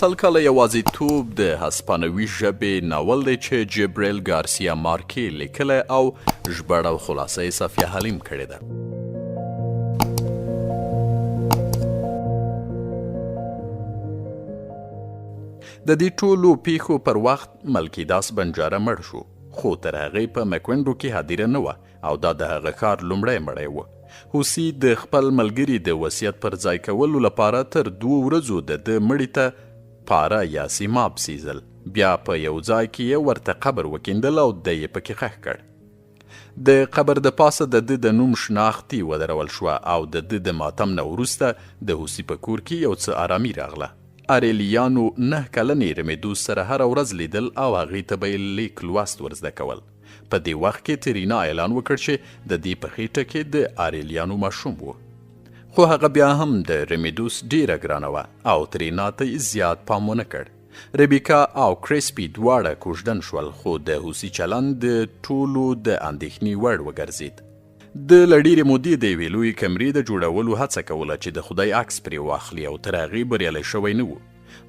سل کاله یوازیتوب د هسپانوي ژبې ناول دی چې جبریل ګارسیا مارکې لیکلی او ژباړه او خلاصه یې صفیه حلیم کړې ده. د دې ټولو پیښو پر وخت ملکیداس بنجاره مړ شو، خو تر هغې په مکوینډو کې حاضره نه وه او دا د هغه ښار لومړی مړی و. هوسي د خپل ملګري د وصیت پر ځای کولو لپاره تر 2 ورځو د ده مړي ته پاره یا سیماب سیزل، بیا په یو ځای کې یې ورته قبر وکیندل او دی یې پکې ښخ کړ. د قبر د پاسه د ده د نوم شناختي ودرول شوه او د ده د ماتم نه وروسته د هوسي په کور کې یو څه آرامي راغله. آریلیانو 9 کلنې رمیدوس سره هره ورځ لیدل او هغې ته به یې لیک لوست ورزده کول. په دې وخت کې ترینا اعلان وکړ چې د دې په خېټه کې د آریلیانو ماشوم و، خو هغه بیا هم د رمیدوس ډیره ګرانه وه او ترینا ته یې زیات پام ونه کړ. ریبیکا او کریسپي دواړه کوژدن شول، خو د هوسي چلند د ټولو د اندېښنې وړ وګرځېد. د له ډېرې مودې د یوې لویې کمرې د جوړولو هڅه کوله چې د خدای عکس پرې واخلي او تر هغې بریالی شوی نه و.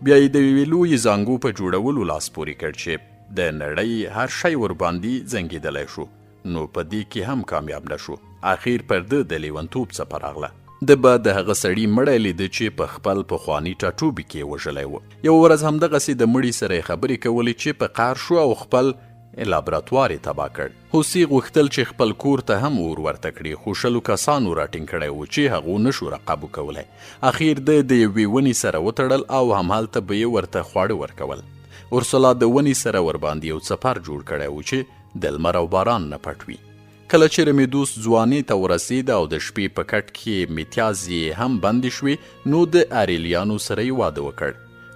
بیا یې د یوې لویې زانګو په جوړولو لاس پورې کړ چې د نړۍ هر شی ورباندې زنګېدلی شو، نو په دې کې هم کامیاب نه شو. اخیر پر ده د لیونتوب څپه راغله. ده به د هغه سړي مړی لیده چې په خپل پخواني ټاټوبي کې وژلی و. یو ورځ همدغسې د مړي سره یې خبرې کولې چې په قهر شو او خپل لابراتوار یې تباه کړ. هوسي غوښتل چې خپل کور ته هم اور ورته کړي، خو 20 کسانو راټینګ کړی و چې هغو نشو رقابو کولی. اخیر ده د یوې ونې سره وتړل او همهلته به یې ورته خواړه ورکول. اورسولا د ونې سره ورباندې یو څپر جوړ کړی و چې د لمر او باران نه پټ وي. کله چې رمیدوس ځوانۍ ته ورسېد او د شپې په کټ کې میتیازې هم بندې شوې، نو د آریلیانو سره یې واده وکړ.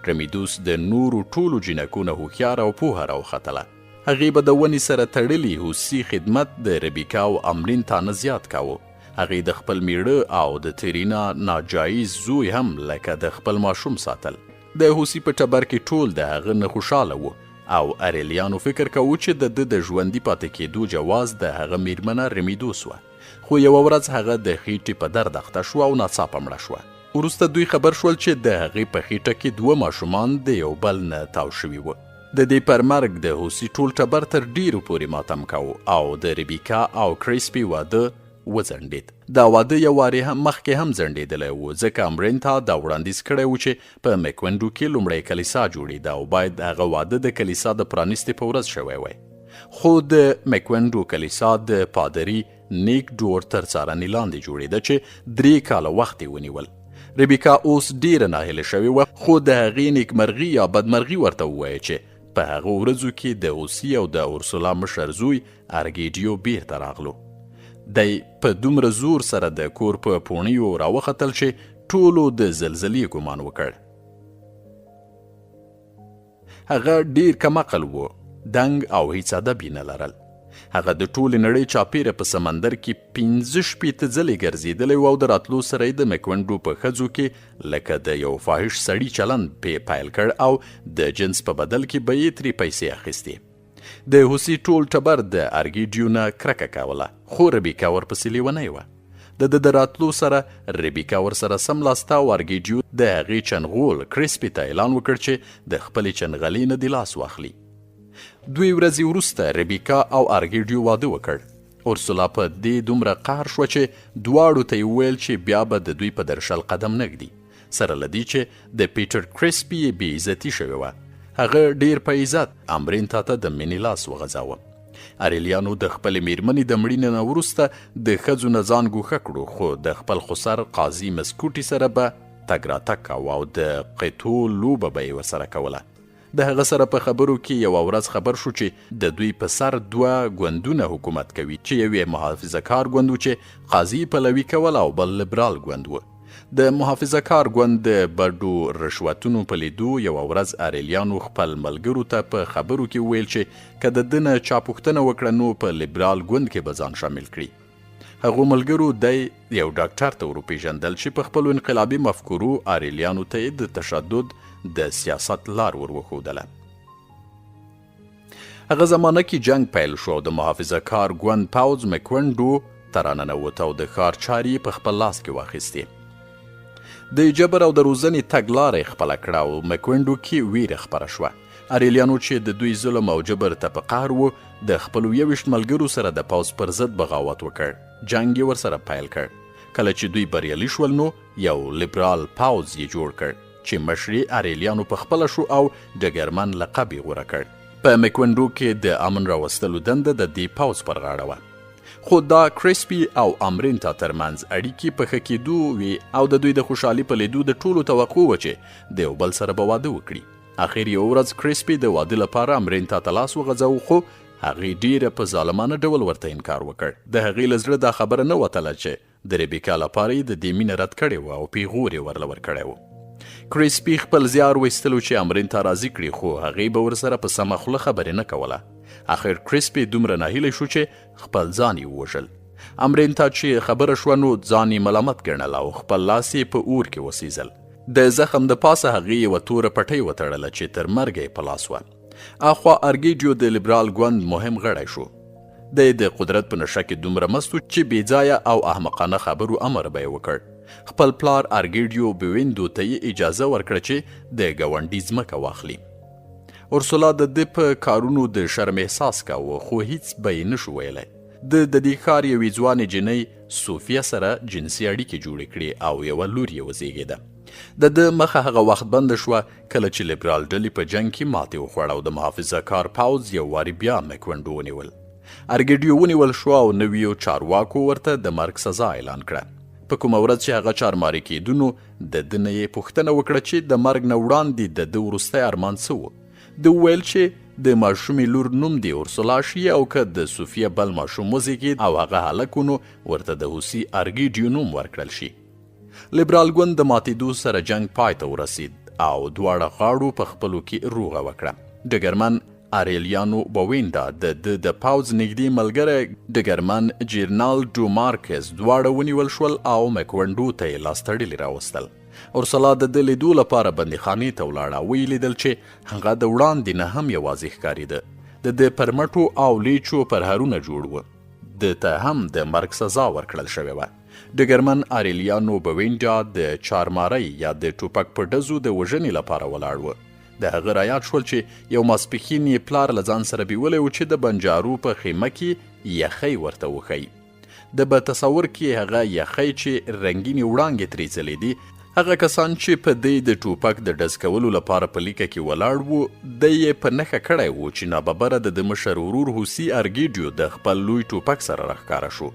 رمیدوس د نورو ټولو جینکو نه هوښیاره او پوهه راوختله. هغې به د ونې سره تړلي هوسي خدمت د ربیکا او امرین تانه زیات کاوه. هغې د خپل میړه او د ترینا ناجایز زوی هم لکه د خپل ماشوم ساتل. د هوسي په ټبر کې ټول د هغه نه خوشحاله و او اریلیانو فکر کوو چې د ده د ژوندي پاتې کېدو جواز د هغه میرمنه رمیدوس وه. خو یوه ورځ هغه د خېټې په درد اخته شوه او ناڅاپه مړه شوه. وروسته دوی خبر شول چې د هغې په خېټه کې 2 ماشومان د یو بل نه تاو شوي وه. د دې پر مرګ د هوسي ټول ټبر تر ډیرو پورې ماتم کوو او د ریبیکا او کریسپي واده وځنډېد. دا واده یو وارې هم مخکې هم ځنډېدلی و، ځکه امرین ته دا وړاندیز کړی و چې په مکوینډو کې لومړی کلیسا جوړېده او باید هغه واده د کلیسا د پرانیستې په ورځ شوی وی. خو د مکوینډو کلیسا د پادري نیک ډور تر څارنې لاندې جوړېده چې 3 کاله وخت یې ونیول. ریبیکا اوس ډیره ناهیله شوې وه، خو د هغې نیکمرغي یا بدمرغي ورته ووایه چې په هغه ورځو کې د هوسي او د اورسولا مشر زوی ارګیډیو بیرته راغلو. دی په دومره زور سره د کور په پوڼیو راوختل چې ټولو د زلزلې ګمان وکړ. هغه ډیر کم عقل و، دنګ او هیڅ ادب یې نه لرل. هغه د ټولې نړۍ چاپیره په سمندر کې 15 ځلې ګرځېدلی و او د راتلو سره یې د مکوینډو په ښځو کې لکه د یو فاحش سړي چلند پیل کړ او د جنس په بدل کې به یې ترې پیسې اخیستې. د هوسي ټول ټبر د ارګیډیو نه کرکه کوله، خو ربیکا ورپسې لیونی وه. د ده د راتلو سره ربیکا ورسره سملاسته او ارګیډیو د هغې چنغول کریسپي ته اعلان وکړ چې د خپلې چنغلې نه دې لاس واخلي. 2 ورځې وروسته ربیکا او ارګیډیو واده وکړ. اورسولا په دې دومره قهر شوه چې دواړو ته یې وویل چې بیا به د دوی په درشل قدم نږدي، سره له دې چې د پیټر کریسپي یې بې عزتي شوې وه. هغه ډیر په عزت امرین ته د مینې لاس وغځاوه. اریلیانو د خپلې میرمنې د مړینې نه وروسته د ښځو نه ځان ګوښه کړو، خو د خپل خسر قاضي مسکوټي سره به تګ راتګ کاوه او د قیتو لوبه به یې ورسره کوله. د هغه سره په خبرو کې یوه ورځ خبر شو چې د دوی په سر 2 ګوندونه حکومت کوي، چې یو یې محافظه کار ګوند و چې قاضي پلوي کول او بل لیبرال ګوند و. د محافظه کار ګوند د بډو رشوتونو په لیدو یوه ورځ اریلیانو خپل ملګرو ته په خبرو کې وویل چې که د ده نه چا پوښتنه وکړه نو په لیبرال ګوند کې به ځان شامل کړي. هغو ملګرو دی یو ډاکټر ته وروپېژندل چې په خپلو انقلابي مفکورو اریلیانو ته یې د تشدد د سیاست لار وروښودله. هغه زمانه کې جنگ پیل شو او د محافظه کار ګوند پوځ مکوینډو ته راننوت او د ښار چارې په خپل لاس کې واخیستې. د جبر او د روزنې تګلاره خپله کړه او مکوینډو کې ویره خپره شوه. اریلیانو چې د دوی ظلم او جبر ته په قهر و د خپلو 21 ملګرو سره د پوځ پر ضد بغاوت وکړ. جنګ یې ورسره پیل کړ. کله چې دوی بریالي شول نو یو لیبرال پوځ یې جوړ کړ چې مشري اریلیانو په خپله شو او ډګرمن لقب یې غوره کړ. په مکوینډو کې د امن راوستلو دنده د دې پوځ پر غاړه وه. خو دا کرسپي او امرینتا ترمنځ اړیکې په ښه کېدو وي او د دوی د خوشحالي په لیدو د ټولو توقع وه چې د یو بل سره به واده وکړي. اخر یو ورځ کرسپي د واده لپاره امرینتا ته لاس وغځاوه خو هغې ډیره په ظالمانه ډول ورته انکار وکړ. د هغې له زړه دا خبره نه وتله چې د ریبیکا لپاره یې د دې مینه رد کړې وه او پیغور یې ورله ورکړی و. کرسپي خپل زیار ویستلو چې امرینتا راضي کړي خو هغې به ورسره په سمه خوله خبرې نه کوله. اخر کرسپي دومره ناهیلی شو چې خپل ځان یې ووژل. امرینتا چې خبره شوه نو ځان یې ملامت ګڼل او خپل لاس یې په اور کې وسیزل. د زخم د پاسه هغې یوه توره پټۍ وتړله چې تر مرګه یې په لاس وه. اخوا ارګیډیو د لیبرال ګوند مهم غړی شو. د قدرت په نشه کې دومره مست و چې بېځایه او احمقانه خبرو امر به یې وکړ. خپل پلار ارګیډیو بویندو ته یې اجازه ورکړه چې د ګاونډي ځمکه واخلي. اورسولا د ده په کارونو د شرم احساس کاوه خو هیڅ به یې نشو ویلی. د دې ښار یوې ځوانې جنۍ صوفیه سره جنسي اړیکې جوړې کړې او یوه لور یې وزیږېده. د ده مخه هغه وخت بنده شوه کله چې لیبرال ډلې په جنګ کې ماتې وخوړه او د محافظه کار پوځ یو وارې بیا مکوینډو ونیول. ارګیډیو ونیول شو او نویو چارواکو ورته د مرګ سزا اعلان کړه. په کومه ورځ چې هغه چارماري کېدو نو د ده نه یې پوښتنه وکړه چې د مرګ نه وړاندې د ده وروستی ارمان څه و. ده وویل چې د ماشومې لور نوم د اورسولا شي او که د صوفیه بل ماشوم وزیږید او هغه هلک و نو ورته د هوسي ارګیډیو نوم ورکړل شي. لیبرال ګوند د ماتېدو سره جنګ پای ته ورسید او دواړه غاړو په خپلو کې روغه وکړه. ډګرمن اریلیانو بویندا د پوځ نږدې ملګری ډګرمن جیرنالډو مارکز دواړه ونیول شول او مکوینډو ته یې لاسته راوستل. اورسلا د ده لیدو لپاره بندیخانې ته ولاړه. ویې لیدل چې هغه د وړاندې نه هم یوازې ښکارېده. د ده پر مټو او لیچو پرهرونه جوړ وه. ده ته هم د مرګ سزا ورکړل شوې وه. ډګرمن اریلیانو بوینډا د چارمارۍ یا د ټوپک په ډزو د وژنې لپاره ولاړ و. د هغه رایاد شول چې یو ماسپښین یې پلار له ځان سره بیولی و چې د بنجارو په خیمه کې یخی ورته وښیي. د به تصور کې هغه یخی چې رنګینې وړانګې ترې ځلېدې. هغه کسان چې په دې د ټوپک د ډز کولو لپاره په لیکه کې ولاړ وو د یې په نښه کړی و چې ناببره د مشر ورور هوسي ارګیډیو د خپل لوی ټوپک سره راښکاره شو.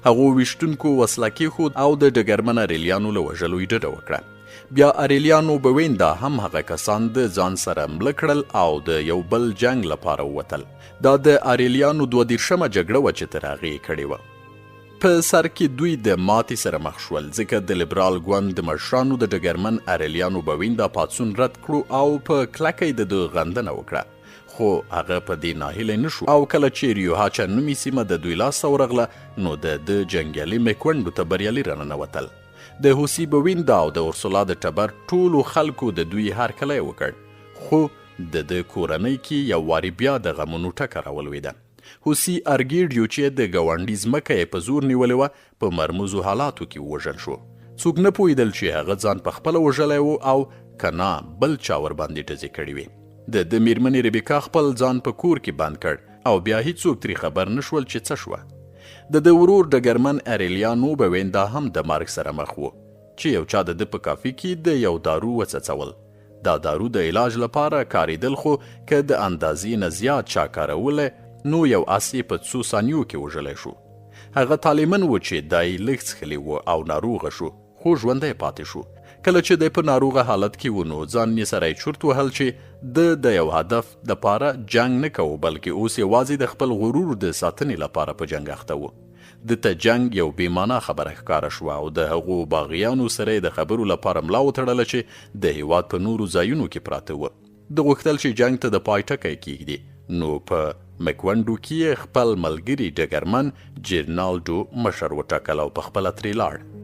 هغو ویشتونکو وسله کېښود او د ډګرمن اریلیانو له وژلو یې ډډه وکړه. بیا اریلیانو بویندا هم هغه کسان د ځان سره مړه کړل او د یو بل جنګ لپاره ووتل. دا د اریلیانو 32مه جګړه وه چې تر هغې یې کړې وه. په سر کې دوی د ماتې سره مخ شول ځکه د لیبرال ګوند د مشرانو د ډګرمن اریلیانو بویندا پاڅون رد کړو او په کلکه یې د ده غندنه وکړه. خو هغه په دې ناهیلی نه شو او کله چې ریوهاچا نومي سیمه د دوی لاسته ورغله نو د جنګیالي مکوینډو ته بریالي راننوتل. د هوسي بویندا او د اورسولا د ټبر ټولو خلکو د دوی هرکلی وکړ خو د کورنۍ کې یو وارې بیا د غمونو ټکه راولوېده. هوسي ارګیډیو چې د ګاونډي ځمکه یې په زور نیولې وه په مرموزو حالاتو کې ووژل شو. څوک نه پوهېدل چې هغه ځان په خپله وژلی و او که نه بل چا ورباندې ډزې کړې وې. د میرمنې ریبیکا خپل ځان په کور کې بند کړ او بیا هیڅوک ترې خبر نه شول چې څه شوه. د ورور ډګرمن اریلیانو بویندا هم د مرګ سره مخ و چې یو چا د ده په کافي کې د یو دارو وڅڅول. دا دارو د علاج لپاره کارېدل خو که د اندازې نه زیات چا کارولی نو یو اس یې په څو ثانیو کې وژلی شو. هغه طالمن و چې دا یې لږ څښلی و او ناروغه شو خو ژوندی پاتې شو. کله چې دی په ناروغه حالت کې و نو ځان یې سره یې چورت وهل چې د یو هدف دپاره جنګ نه کوو بلکې اوس یوازې د خپل غرور د ساتنې لپاره په جنګ اخته و. د ته جنګ یو بېمانا خبره ښکاره شوه او د هغو باغیانو سره یې د خبرو لپاره ملا وتړله چې د هېواد په نورو ځایونو کې پراته وه. ده غوښتل چې جنګ ته د پای ټکی کېږدي نو په مکوینډو کې خپل ملګري ډګرمن جیرنالډو مشر وټاکل او په خپله ترې لاړ.